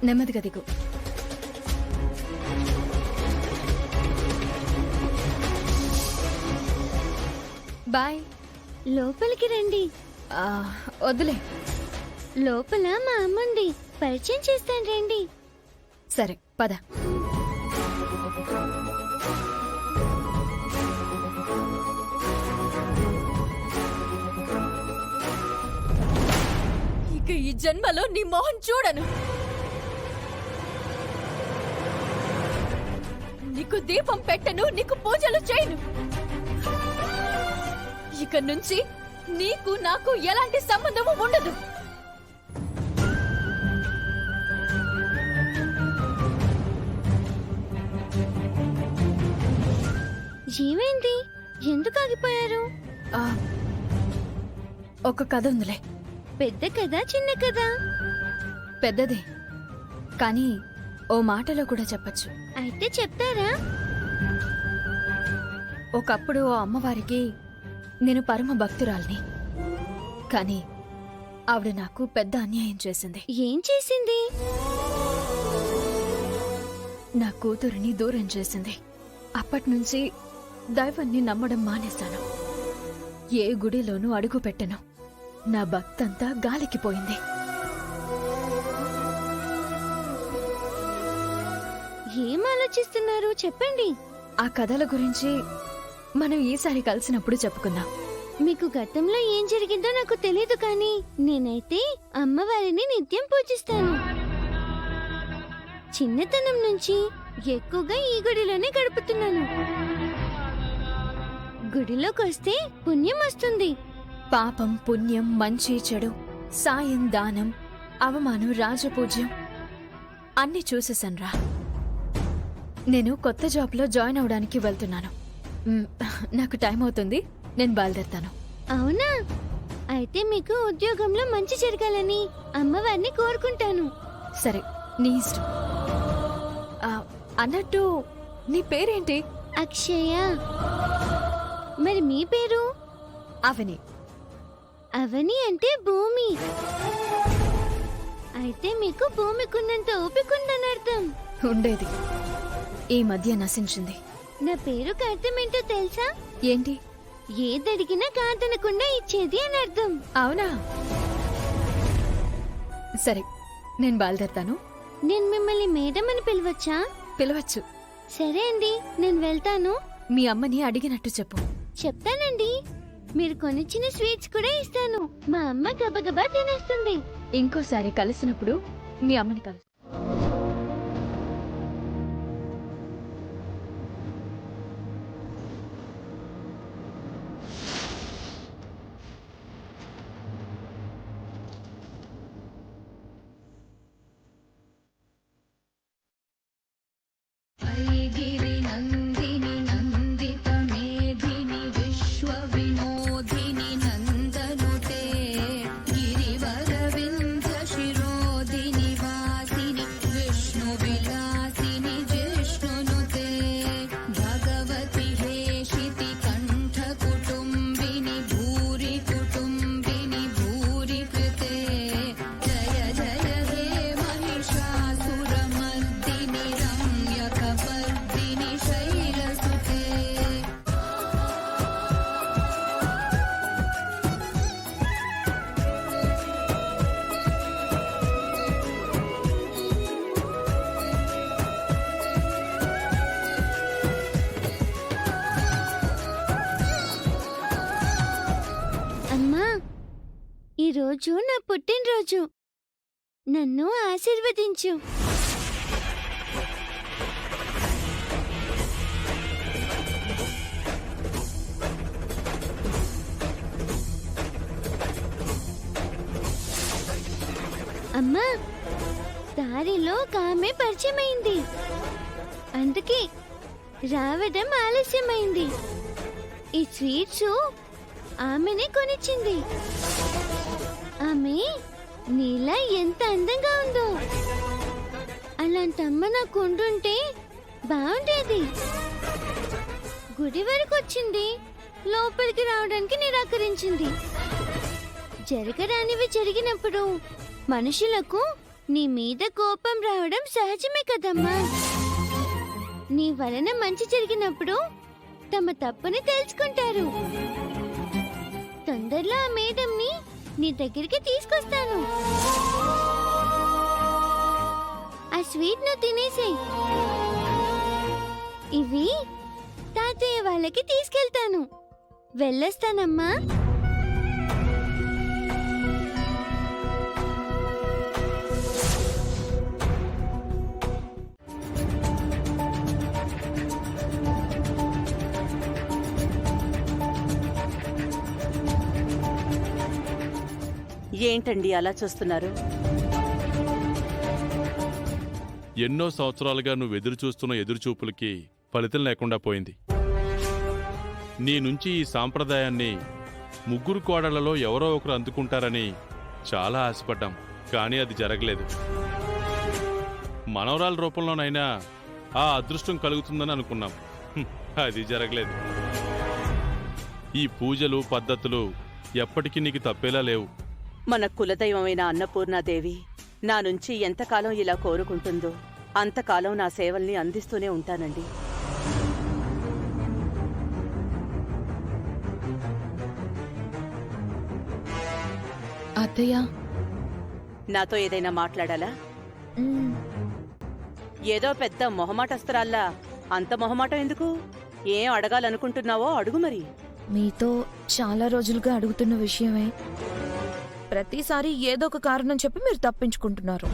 నెమ్మదిగా దిగు. బాయ్. లోపలికి రండి. వద్దులే. లోపల మా అమ్ముంది, పరిచయం చేస్తాను రండి. సరే పద. ఇక ఈ జన్మలో నీ మొహం చూడను. నీకు దీపం పెట్టను, నీకు పూజలు చేయను. ఇక నుంచి నీకు నాకు ఎలాంటి సంబంధము ఉండదు. ఏమైంది? ఎందుకు ఆగిపోయారు? ఒక కథ ఉందిలే. పెద్ద కథ చిన్న కథ? పెద్దదే, కానీ ఓ మాటలో కూడా చెప్పచ్చు. అయితే చెప్తారా? ఒకప్పుడు ఓ అమ్మవారికి నేను పరమ భక్తురాల్ని, కానీ ఆవిడ నాకు పెద్ద అన్యాయం చేసింది. ఏం చేసింది? నా కూతురిని దూరం చేసింది. అప్పట్నుంచి దైవాన్ని నమ్మడం మానేశాను. ఏ గుడిలోనూ అడుగు పెట్టను. నా భక్తంతా గాలికి పోయింది. ఏం ఆలోచిస్తున్నారు చెప్పండి. ఆ కథల గురించి మనం ఈసారి కలిసినప్పుడు చెప్పుకుందాం. మీకు గతంలో ఏం జరిగిందో నాకు తెలీదు, కానీ నేనైతే అమ్మవారిని నిత్యం పూజిస్తాను. చిన్నతనం నుంచి ఎక్కువగా ఈ గుడిలోనే గడుపుతున్నాను. గుడిలోకి వస్తే పుణ్యం వస్తుంది. పాపం, పుణ్యం, మంచి చెడు, సాయం, దానం, అవమానం, రాజపూజ్యం అన్నీ చూసేసన్రా. నేను కొత్త జాబ్లో జాయిన్ అవడానికి వెళ్తున్నాను. నాకు టైం అవుతుంది, నేను బయలుదేరుతాను. అవునా? అయితే మీకు ఉద్యోగంలో మంచి జరగాలని అమ్మవారిని కోరుకుంటాను. సరే, నీ ఇష్టం. అన్నట్టు నీ పేరేంటి? అక్షయ. మరి మీ పేరు? అవని. అవని అంటే భూమి. అయితే మీకు భూమికున్నంత ఓపికందని అర్థం. ఉండేది, ఈ మధ్య నశించింది. నా పేరుకు అర్థమేంటో తెలుసా? ఏంటి? ఏదడిగినా కాదనకుండా ఇచ్చేది అని అర్థం. అవునా? సరే, నేను బయలుదేరుతాను. నేను మిమ్మల్ని మేడం అని పిలవచ్చా? పిలవచ్చు. సరే అండి, నేను వెళ్తాను. మీ అమ్మని అడిగినట్టు చెప్పు. చెప్తానండి. మీరు కొనిచ్చిన స్వీట్స్ కూడా ఇస్తాను. మా అమ్మ గబగబా తినేస్తుంది. ఇంకోసారి కలిసినప్పుడు మీ అమ్మని కలుసు. ఈరోజు నా పుట్టినరోజు. నన్ను ఆశీర్వదించు. అమ్మా, దారిలో ఒక ఆమె పరిచయమైంది, అందుకే రావడం ఆలస్యమైంది. ఈ స్వీట్స్ ఆమెనే కొనిచ్చింది. ఆమె నీలా ఎంత అందంగా ఉందో. అలాంటి అమ్మ నాకు ఉండుంటే బాగుండేది. గుడి వరకు వచ్చింది, లోపలికి రావడానికి నిరాకరించింది. జరగరానివి జరిగినప్పుడు మనుషులకు నీ మీద కోపం రావడం సహజమే కదమ్మా. నీ వలన మంచి జరిగినప్పుడు తమ తప్పుని తెలుసుకుంటారు. తొందరలో ఆ మేడంని నీ దగ్గరికి తీసుకొస్తాను. ఆ స్వీట్ నువ్వు తినేసేయ్. ఇవి తాతయ్య వాళ్ళకి తీసుకెళ్తాను. వెళ్ళొస్తానమ్మా. ఏంటండి అలా చూస్తున్నారు? ఎన్నో సంవత్సరాలుగా నువ్వు ఎదురు చూస్తున్న ఎదురుచూపులకి ఫలితం లేకుండా పోయింది. నీ నుంచి ఈ సాంప్రదాయాన్ని ముగ్గురు కోడళ్లలో ఎవరో ఒకరు అందుకుంటారని చాలా ఆశపడ్డాం, కానీ అది జరగలేదు. మనవరాల రూపంలోనైనా ఆ అదృష్టం కలుగుతుందని అనుకున్నాం, అది జరగలేదు. ఈ పూజలు పద్ధతులు ఎప్పటికీ నీకు తప్పేలా లేవు. మన కులదైవమైన అన్నపూర్ణాదేవి నా నుంచి ఎంతకాలం ఇలా కోరుకుంటుందో అంతకాలం నా సేవల్ని అందిస్తూనే ఉంటానండి. అత్తయ్య, నాతో ఏదైనా మాట్లాడాలా? ఏదో పెద్ద మొహమాటస్తురాల్లా అంత మొహమాటం ఎందుకు? ఏం అడగాలనుకుంటున్నావో అడుగు మరి. మీతో చాలా రోజులుగా అడుగుతున్న విషయమే. ప్రతిసారి ఏదో ఒక కారణం చెప్పి మీరు తప్పించుకుంటున్నారు.